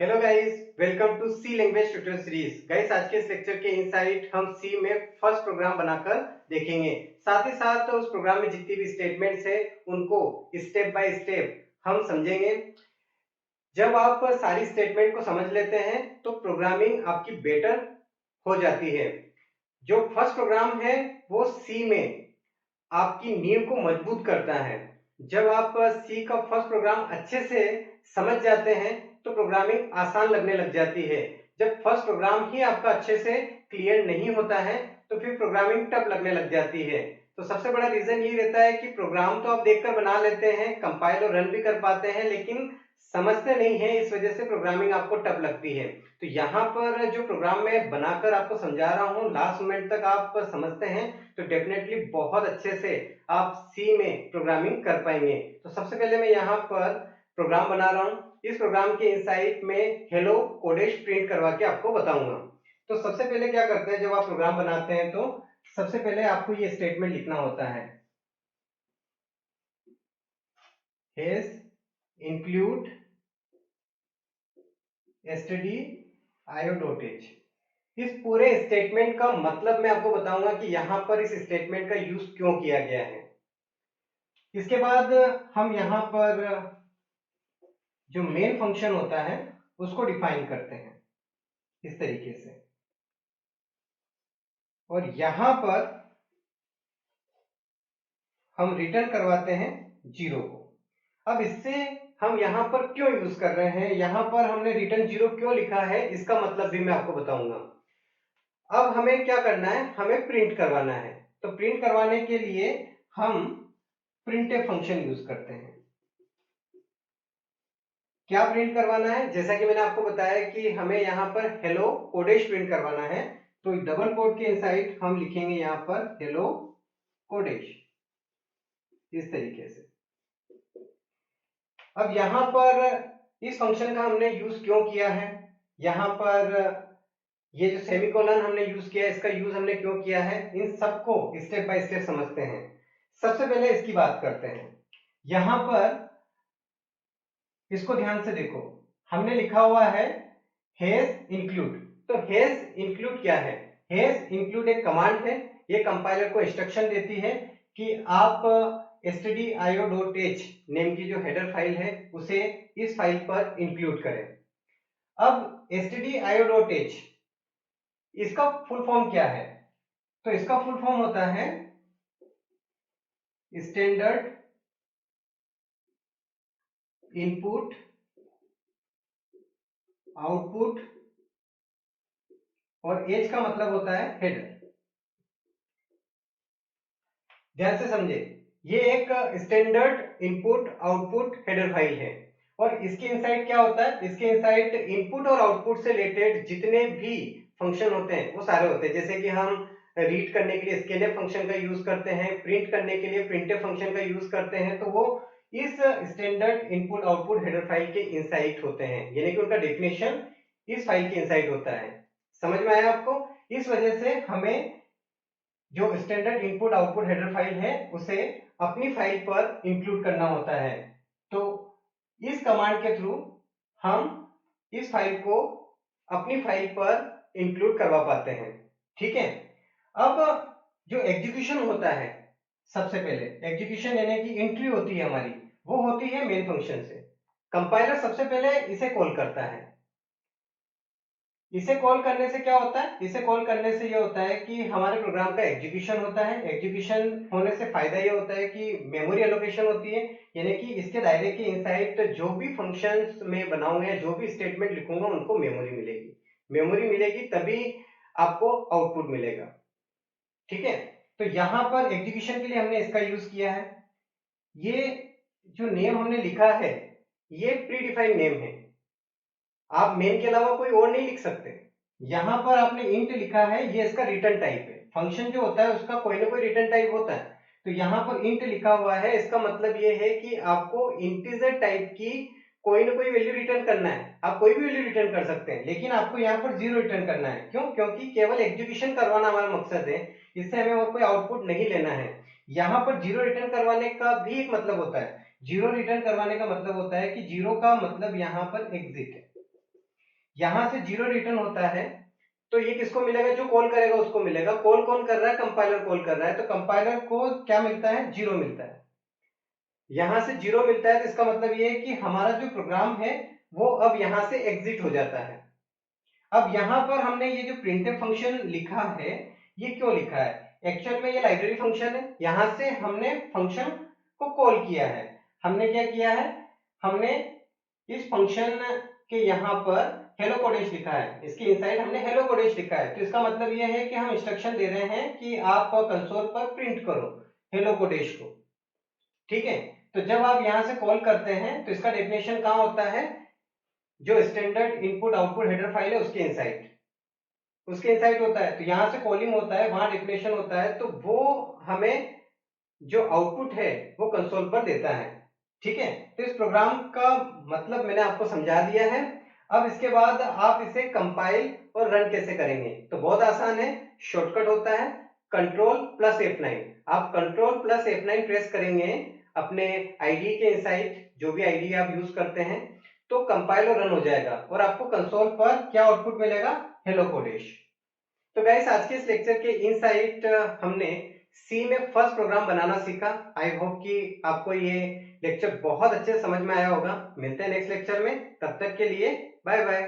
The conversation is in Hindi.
Hello guys, welcome to C language tutorial series. Guys, आज के इस लेक्चर के इनसाइट हम सी में फर्स्ट प्रोग्राम बनाकर देखेंगे। साथ ही साथ उस प्रोग्राम में जितनी भी स्टेटमेंट्स है उनको स्टेप बाय स्टेप हम समझेंगे। जब आप सारी स्टेटमेंट को समझ लेते हैं तो प्रोग्रामिंग आपकी बेटर हो जाती है। जो फर्स्ट प्रोग्राम है वो सी में आपकी नींव को मजबूत करता है। जब आप सी का फर्स्ट प्रोग्राम अच्छे से समझ जाते हैं तो प्रोग्रामिंग आसान लगने लग जाती है। जब फर्स्ट प्रोग्राम ही आपका अच्छे से क्लियर नहीं होता है तो फिर प्रोग्रामिंग टफ लगने लग जाती है। तो सबसे बड़ा रीजन ये रहता है कि प्रोग्राम तो आप देखकर बना लेते हैं, कंपाइल और रन भी कर पाते हैं, लेकिन समझते नहीं है, इस वजह से प्रोग्रामिंग आपको टफ लगती है। तो यहाँ पर जो प्रोग्राम मैं बनाकर आपको समझा रहा हूँ, लास्ट मोमेंट तक आप समझते हैं तो डेफिनेटली बहुत अच्छे से आप सी में प्रोग्रामिंग कर पाएंगे। तो सबसे पहले मैं यहाँ पर प्रोग्राम बना रहा हूँ। इस प्रोग्राम के इनसाइड में हेलो कोडेश प्रिंट करवा के आपको बताऊंगा। तो सबसे पहले क्या करते हैं, जब आप प्रोग्राम बनाते हैं तो सबसे पहले आपको ये स्टेटमेंट लिखना होता है, हैज इंक्लूड stdio.h। इस पूरे स्टेटमेंट का मतलब मैं आपको बताऊंगा कि यहां पर इस स्टेटमेंट का यूज क्यों किया गया है। इसके बाद हम यहां पर जो मेन फंक्शन होता है उसको डिफाइन करते हैं इस तरीके से, और यहां पर हम रिटर्न करवाते हैं जीरो को। अब इससे हम यहां पर क्यों यूज कर रहे हैं, यहां पर हमने रिटर्न जीरो क्यों लिखा है, इसका मतलब भी मैं आपको बताऊंगा। अब हमें क्या करना है, हमें प्रिंट करवाना है। तो प्रिंट करवाने के लिए हम प्रिंटफ फंक्शन यूज करते हैं। क्या प्रिंट करवाना है, जैसा कि मैंने आपको बताया कि हमें यहाँ पर हेलो कोडेश प्रिंट करवाना है। तो डबल कोड के इनसाइड हम लिखेंगे यहाँ पर हेलो कोडेश, इस तरीके से। अब यहाँ पर इस फंक्शन का हमने यूज क्यों किया है, यहाँ पर ये जो सेमीकोलन हमने यूज किया है, इसका यूज हमने क्यों किया है, इन सबको स्टेप बाय स्टेप समझते हैं। सबसे पहले इसकी बात करते हैं। यहाँ पर इसको ध्यान से देखो, हमने लिखा हुआ है हैज इंक्लूड। तो हैज इंक्लूड क्या है, हैज इंक्लूड एक कमांड है। ये कंपाइलर को इंस्ट्रक्शन देती है कि आप stdio.h नेम की जो हेडर फाइल है उसे इस फाइल पर इंक्लूड करें। अब stdio.h इसका फुल फॉर्म क्या है, तो इसका फुल फॉर्म होता है स्टैंडर्ड इनपुट आउटपुट, और एज का मतलब होता है हेडर। ध्यान से समझे, ये एक standard input output header file है, और इसके इनसाइड क्या होता है, इसके इनसाइड इनपुट और आउटपुट से रिलेटेड जितने भी फंक्शन होते हैं वो सारे होते हैं। जैसे कि हम रीड करने के लिए स्कैनफ फंक्शन का यूज करते हैं, प्रिंट करने के लिए प्रिंटफ फंक्शन का यूज करते हैं, तो वो इस standard input output header file के इनसाइड होते हैं, यानी कि उनका डेफिनेशन इस फाइल के इनसाइड होता है। समझ में आया आपको? इस वजह से हमें जो standard input output header file है उसे अपनी फाइल पर इंक्लूड करना होता है। तो इस कमांड के थ्रू हम इस फाइल को अपनी फाइल पर इंक्लूड करवा पाते हैं। ठीक है। अब जो एग्जीक्यूशन होता है, सबसे पहले एग्जीक्यूशन यानी कि एंट्री होती है हमारी, वो होती है मेन फंक्शन से। कंपाइलर सबसे पहले इसे कॉल करता है। इसे कॉल करने से क्या होता है, इसे कॉल करने से ये होता है कि हमारे प्रोग्राम का एग्जीक्यूशन होता है। एग्जीक्यूशन होने से फायदा ये होता है कि मेमोरी एलोकेशन होती है, यानी कि इसके दायरे के इनसाइड जो भी फंक्शंस में बनाऊंगा या जो भी स्टेटमेंट लिखूंगा उनको मेमोरी मिलेगी। मेमोरी मिलेगी तभी आपको आउटपुट मिलेगा। ठीक है। तो यहां पर एग्जीक्यूशन के लिए हमने इसका यूज किया है। ये जो नेम हमने लिखा है ये प्री डिफाइंड नेम है, आप मेन के अलावा कोई और नहीं लिख सकते। यहां पर आपने इंट लिखा है, ये इसका रिटर्न टाइप है। फंक्शन जो होता है उसका कोई ना कोई रिटर्न टाइप होता है। तो यहां पर इंट लिखा हुआ है, इसका मतलब ये है कि आपको इंटीजर टाइप की कोई ना कोई वैल्यू रिटर्न करना है। आप कोई भी वैल्यू रिटर्न कर सकते हैं, लेकिन आपको यहाँ पर जीरो रिटर्न करना है। क्यों? क्योंकि केवल एग्जीक्यूशन करवाना हमारा मकसद है, इससे हमें और कोई आउटपुट नहीं लेना है। यहाँ पर जीरो रिटर्न करवाने का भी एक मतलब होता है। जीरो रिटर्न करवाने का मतलब होता है कि जीरो का मतलब यहाँ पर एग्जिट है। यहां से 0 रिटर्न होता है, तो ये किसको मिलेगा? जो कॉल करेगा उसको मिलेगा। कॉल कौन कर रहा है? कंपाइलर कॉल कर रहा है, तो कंपाइलर को क्या मिलता है? 0 मिलता है। यहां से 0 मिलता है तो इसका मतलब ये है कि हमारा जो प्रोग्राम है वो अब यहां से एग्जिट हो जाता है। अब यहां पर हमने ये जो प्रिंटफ फंक्शन लिखा है, ये क्यों लिखा है? एक्चुअल में ये लाइब्रेरी फंक्शन है, यहां से हमने फंक्शन को कॉल किया है। हमने क्या किया है? हमने इस फंक्शन के यहाँ पर हेलो कोडेश लिखा है, इसके इनसाइड हमने हेलो कोडेश लिखा है। तो इसका मतलब ये है कि हम इंस्ट्रक्शन दे रहे हैं कि आप कंसोल पर प्रिंट करो हेलो कोडेश को। ठीक है, तो जब आप यहां से कॉल करते हैं तो इसका डेफिनेशन कहां होता है? जो standard input output header file है उसके इनसाइड होता है। तो यहां से कॉलिंग होता है, वहां डेफिनेशन होता है, तो वो हमें जो आउटपुट है वो कंसोल पर देता है। ठीक है, तो इस प्रोग्राम का मतलब मैंने आपको समझा दिया है। अब इसके बाद आप इसे कंपाइल और रन कैसे करेंगे? तो बहुत आसान है, शॉर्टकट होता है कंट्रोल प्लस F9। आप कंट्रोल प्लस F9 प्रेस करेंगे अपने आईडी के इनसाइड, जो भी आईडी आप यूज करते हैं, तो कंपाइल और रन हो जाएगा और आपको कंसोल पर क्या आउटपुट मिलेगा? हेलो कोडेश। तो गाइस, आज के इस लेक्चर के इनसाइट हमने सी में फर्स्ट प्रोग्राम बनाना सीखा। आई होप कि आपको ये लेक्चर बहुत अच्छे समझ में आया होगा। मिलते हैं नेक्स्ट लेक्चर में, तब तक के लिए बाय बाय।